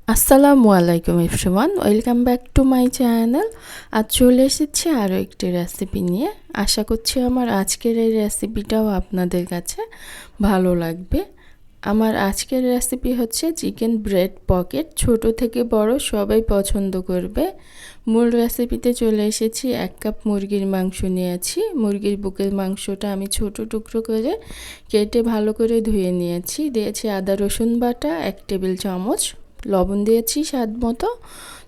আসসালামু আলাইকুম everyone, welcome back to my channel. আজ চলে এসেছি আরও একটি রেসিপি নিয়ে। আশা করছি আমার আজকের এই রেসিপিটাও আপনাদের কাছে ভালো লাগবে। আমার আজকের রেসিপি হচ্ছে চিকেন ব্রেড পকেট। ছোট থেকে বড় সবাই পছন্দ করবে। মূল রেসিপিতে চলে এসেছি। 1 কাপ মুরগির মাংস নিয়েছি। মুরগির বুকের মাংসটা আমি ছোট টুকরো করে কেটে ভালো করে ধুয়ে নিয়েছি। দিয়েছি আদা রসুন বাটা 1 টেবিল চামচ, লবণ দিয়েছি স্বাদ মতো,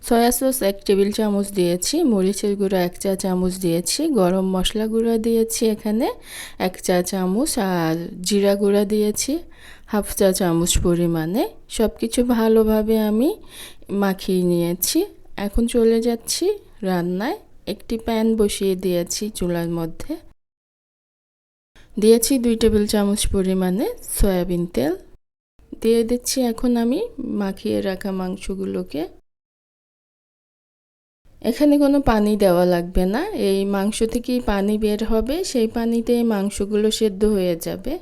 সয়া সস 1 টেবিল চামচ দিয়েছি, মরিচের গুঁড়া 1 চা চামচ দিয়েছি, গরম মশলা গুঁড়া দিয়েছি এখানে 1 চা চামচ, আর জিরা গুঁড়া দিয়েছি 1/2 চা চামচ পরিমাণে। সব কিছু ভালোভাবে আমি মাখিয়ে নিয়েছি। এখন চলে যাচ্ছি রান্নায়। একটি প্যান বসিয়ে দিয়েছি চুলার মধ্যে। দিয়েছি 2 টেবিল চামচ পরিমাণে সয়াবিন তেল। দিয়ে দিচ্ছি এখন আমি মাখিয়ে রাখা মাংসগুলোকে। এখানে কোনো পানি দেওয়া লাগবে না, এই মাংস থেকেই পানি বের হবে, সেই পানিতেই মাংসগুলো সেদ্ধ হয়ে যাবে।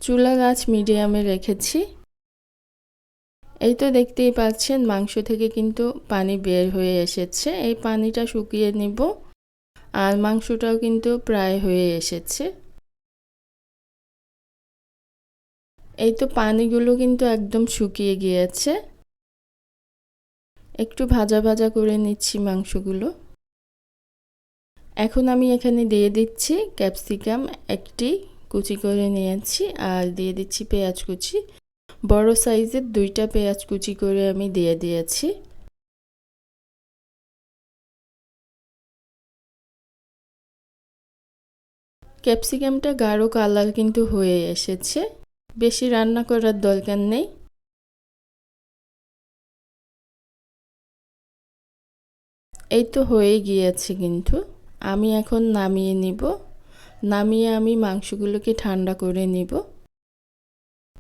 চুলার আঁচ মিডিয়ামে রেখেছি। এই তো দেখতেই পাচ্ছেন মাংস থেকে কিন্তু পানি বের হয়ে এসেছে। এই পানিটা শুকিয়ে নিব। আর মাংসটাও কিন্তু প্রায় হয়ে এসেছে। এই তো পানিগুলো কিন্তু একদম শুকিয়ে গিয়েছে। একটু ভাজা ভাজা করে নিচ্ছি মাংসগুলো। এখন আমি এখানে দিয়ে দিচ্ছি ক্যাপসিকাম একটি কুচি করে নিয়েছি, আর দিয়ে দিচ্ছি পেঁয়াজ কুচি। বড় সাইজের 2টা পেঁয়াজ কুচি করে আমি দিয়ে দিয়েছি। ক্যাপসিকামটা গাঢ় কালার কিন্তু হয়ে এসেছে, বেশি রান্না করার দরকার নেই। এই তো হয়ে গিয়েছে কিন্তু। আমি এখন নামিয়ে নিব। নামিয়ে আমি মাংসগুলোকে ঠান্ডা করে নিব।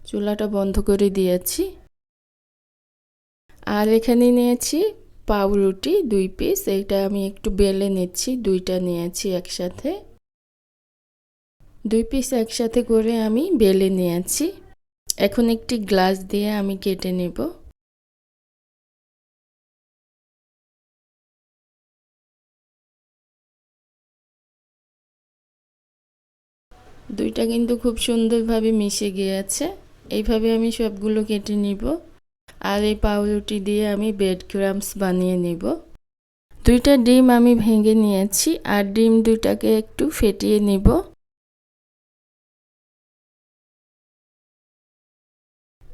চুলাটা বন্ধ করে দিয়েছি। আর এখানে নিয়েছি পাউরুটি 2 পিস। এইটা আমি একটু বেলে নিচ্ছি। 2টা নিয়েছি একসাথে। 2 পিস একসাথে করে আমি বেলে নিয়েছি। এখন একটি গ্লাস দিয়ে আমি কেটে নেব। দুইটা কিন্তু খুব সুন্দরভাবে মিশে গিয়েছে। এইভাবে আমি সবগুলো কেটে নিব। আর এই পাউরুটি দিয়ে আমি ব্রেড ক্রাম্বস বানিয়ে নিব। 2টা ডিম আমি ভেঙে নিয়েছি, আর ডিম 2টাকে একটু ফেটিয়ে নিব।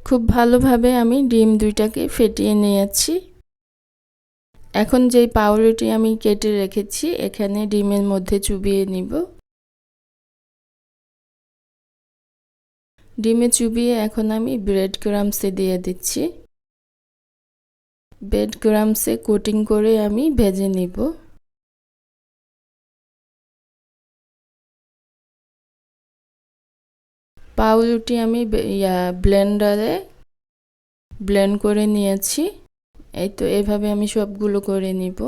খুব ভালোভাবে আমি ডিম 2টাকে ফেটিয়ে নিয়েছি। এখন যেই পাউরুটি আমি কেটে রেখেছি এখানে ডিমের মধ্যে চুবিয়ে নিব। ডিমে চুবিয়ে এখন আমি ব্রেড ক্রাম্বসে দিয়ে দিচ্ছি। ব্রেড ক্রাম্বসে কোটিং করে আমি ভেজে নিব। পাউরুটি আমি ব্লেন্ডারে ব্লেন্ড করে নিয়েছি। এই তো এভাবে আমি সবগুলো করে নিব।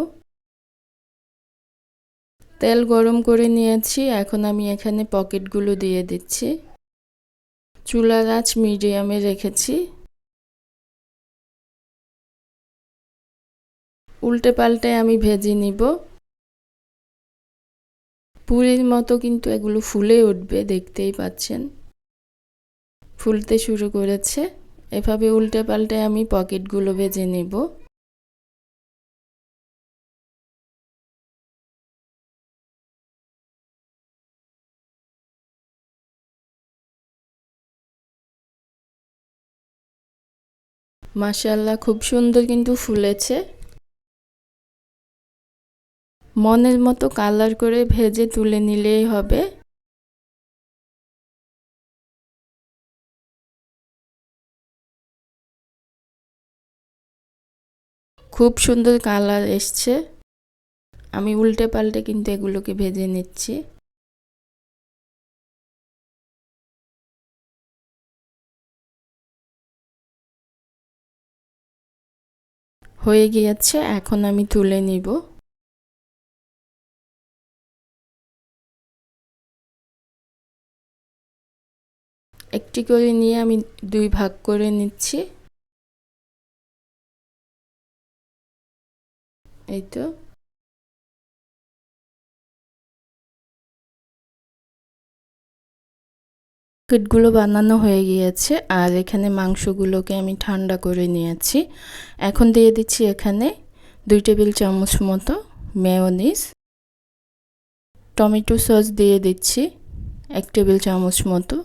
তেল গরম করে নিয়েছি। এখন আমি এখানে পকেটগুলো দিয়ে দিচ্ছি। চুলার আঁচ মিডিয়ামে রেখেছি। উল্টে পাল্টে আমি ভেজে নিব। পুরির মতো কিন্তু এগুলো ফুলে উঠবে, দেখতেই পাচ্ছেন ফুলতে শুরু করেছে। এভাবে উল্টে পাল্টে আমি পকেটগুলো ভেজে নেব। মাশাআল্লাহ, খুব সুন্দর কিন্তু ফুলেছে। মনের মতো কালার করে ভেজে তুলে নিলেই হবে। খুব সুন্দর কালার এসছে। আমি উল্টে পাল্টে কিন্তু এগুলোকে ভেজে নিচ্ছি। হয়ে গিয়েছে, এখন আমি তুলে নিব। একটি করে নিয়ে আমি 2 ভাগ করে নিচ্ছি। এই তো পকেটগুলো বানানো হয়ে গিয়েছে আর এখানে মাংসগুলোকে আমি ঠান্ডা করে নিয়েছি। এখন দিয়ে দিচ্ছি এখানে 2 টেবিল চামচ মতো মেয়োনিজ, টমেটো সস দিয়ে দিচ্ছি 1 টেবিল চামচ মতো।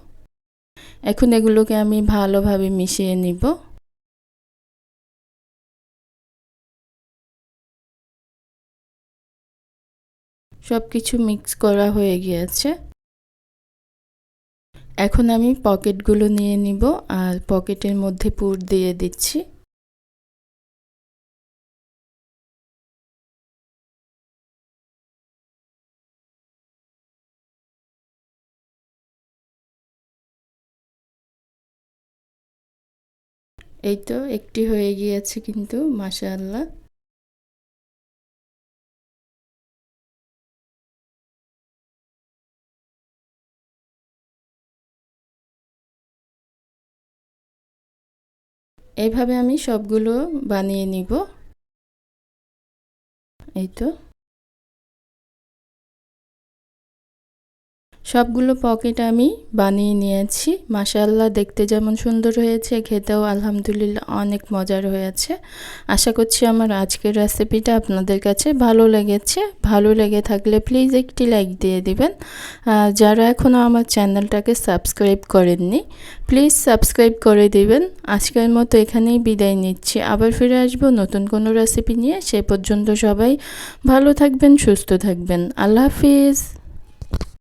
এখন এগুলোকে আমি ভালোভাবে মিশিয়ে নিব। সব কিছু মিক্স করা হয়ে গিয়েছে। এখন আমি পকেটগুলো নিয়ে নিব আর পকেটের মধ্যে পুর দিয়ে দিচ্ছি। এই তো একটি হয়ে গিয়েছে কিন্তু মাশাআল্লাহ। এইভাবে আমি সবগুলো বানিয়ে নিব। এই তো সবগুলো পকেট আমি বানিয়ে নিয়েছি। মাশাআল্লাহ দেখতে যেমন সুন্দর হয়েছে, খেতেও আলহামদুলিল্লাহ অনেক মজার হয়েছে। আশা করছি আমার আজকের রেসিপিটা আপনাদের কাছে ভালো লেগেছে। ভালো লেগে থাকলে প্লিজ একটি লাইক দিয়ে দিবেন। যারা এখনও আমার চ্যানেলটাকে সাবস্ক্রাইব করেননি প্লিজ সাবস্ক্রাইব করে দিবেন। আজকের মতো এখানেই বিদায় নিচ্ছি। আবার ফিরে আসবো নতুন কোনো রেসিপি নিয়ে। সে পর্যন্ত সবাই ভালো থাকবেন, সুস্থ থাকবেন। আল্লাহ হাফিজ।